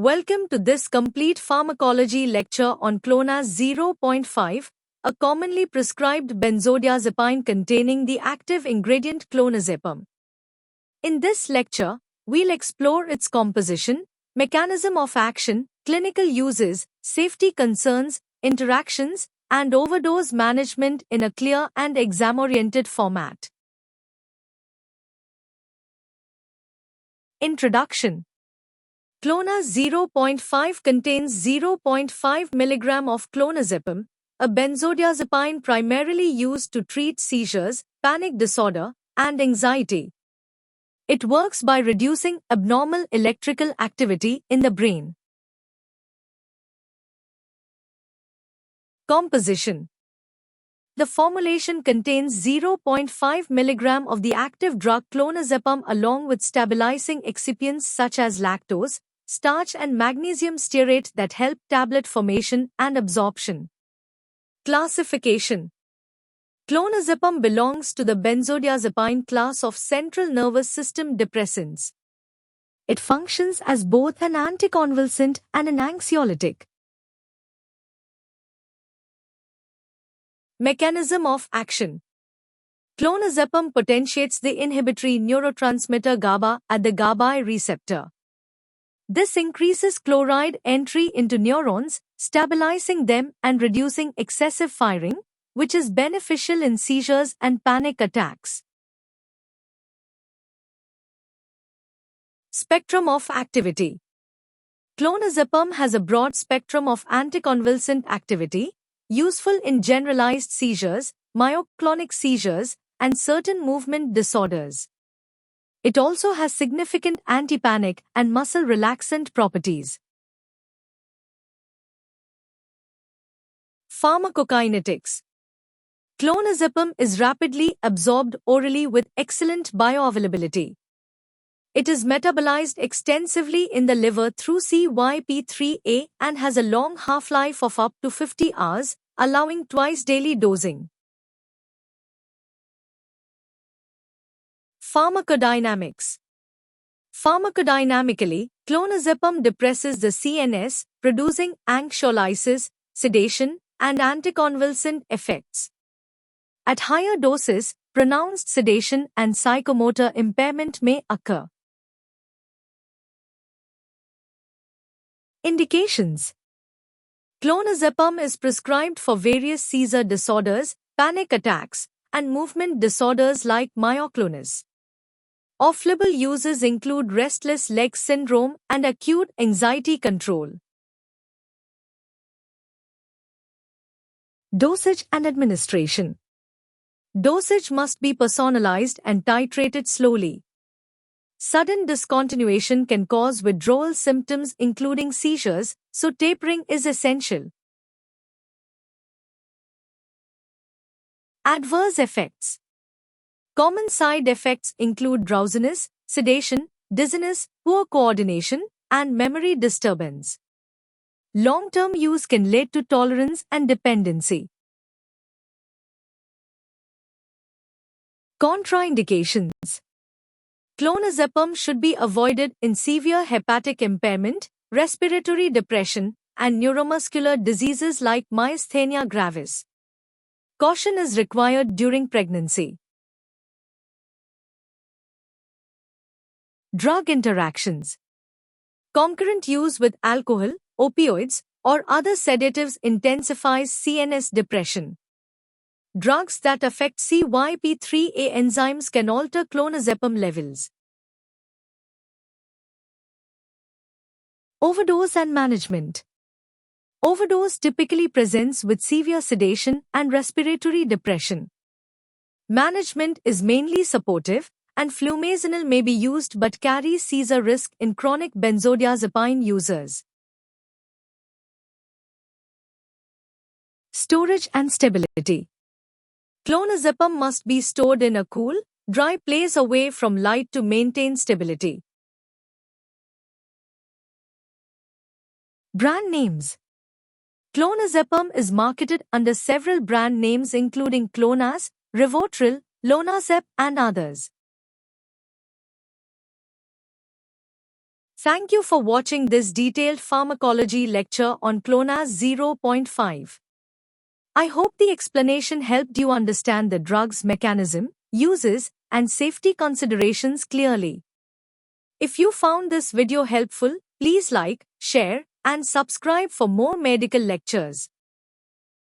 Welcome to this complete pharmacology lecture on Clonaz 0.5, a commonly prescribed benzodiazepine containing the active ingredient clonazepam. In this lecture, we'll explore its composition, mechanism of action, clinical uses, safety concerns, interactions, and overdose management in a clear and exam-oriented format. Introduction. Clonaz 0.5 contains 0.5 mg of clonazepam, a benzodiazepine primarily used to treat seizures, panic disorder, and anxiety. It works by reducing abnormal electrical activity in the brain. Composition. The formulation contains 0.5 mg of the active drug clonazepam along with stabilizing excipients such as lactose, starch and magnesium stearate that help tablet formation and absorption. Classification. Clonazepam belongs to the benzodiazepine class of central nervous system depressants. It functions as both an anticonvulsant and an anxiolytic. Mechanism of action. Clonazepam potentiates the inhibitory neurotransmitter GABA at the GABA receptor. This increases chloride entry into neurons, stabilizing them and reducing excessive firing, which is beneficial in seizures and panic attacks. Spectrum of activity. Clonazepam has a broad spectrum of anticonvulsant activity, useful in generalized seizures, myoclonic seizures, and certain movement disorders. It also has significant anti-panic and muscle relaxant properties. Pharmacokinetics. Clonazepam is rapidly absorbed orally with excellent bioavailability. It is metabolized extensively in the liver through CYP3A and has a long half-life of up to 50 hours, allowing twice-daily dosing. Pharmacodynamics. Pharmacodynamically, clonazepam depresses the CNS, producing anxiolysis, sedation, and anticonvulsant effects. At higher doses, pronounced sedation and psychomotor impairment may occur. Indications. Clonazepam is prescribed for various seizure disorders, panic attacks, and movement disorders like myoclonus. Off-label uses include restless leg syndrome and acute anxiety control. Dosage and administration. Dosage must be personalized and titrated slowly. Sudden discontinuation can cause withdrawal symptoms including seizures, so tapering is essential. Adverse effects. Common side effects include drowsiness, sedation, dizziness, poor coordination, and memory disturbance. Long-term use can lead to tolerance and dependency. Contraindications. Clonazepam should be avoided in severe hepatic impairment, respiratory depression, and neuromuscular diseases like myasthenia gravis. Caution is required during pregnancy. Drug interactions. Concurrent use with alcohol, opioids, or other sedatives intensifies CNS depression. Drugs that affect CYP3A enzymes can alter clonazepam levels. Overdose and management. Overdose typically presents with severe sedation and respiratory depression. Management is mainly supportive, and flumazenil may be used but carries seizure risk in chronic benzodiazepine users. Storage and stability. Clonazepam must be stored in a cool, dry place away from light to maintain stability. Brand names. Clonazepam is marketed under several brand names including Clonaz, Rivotril, Lonazep, and others. Thank you for watching this detailed pharmacology lecture on Clonaz 0.5. I hope the explanation helped you understand the drug's mechanism, uses, and safety considerations clearly. If you found this video helpful, please like, share, and subscribe for more medical lectures.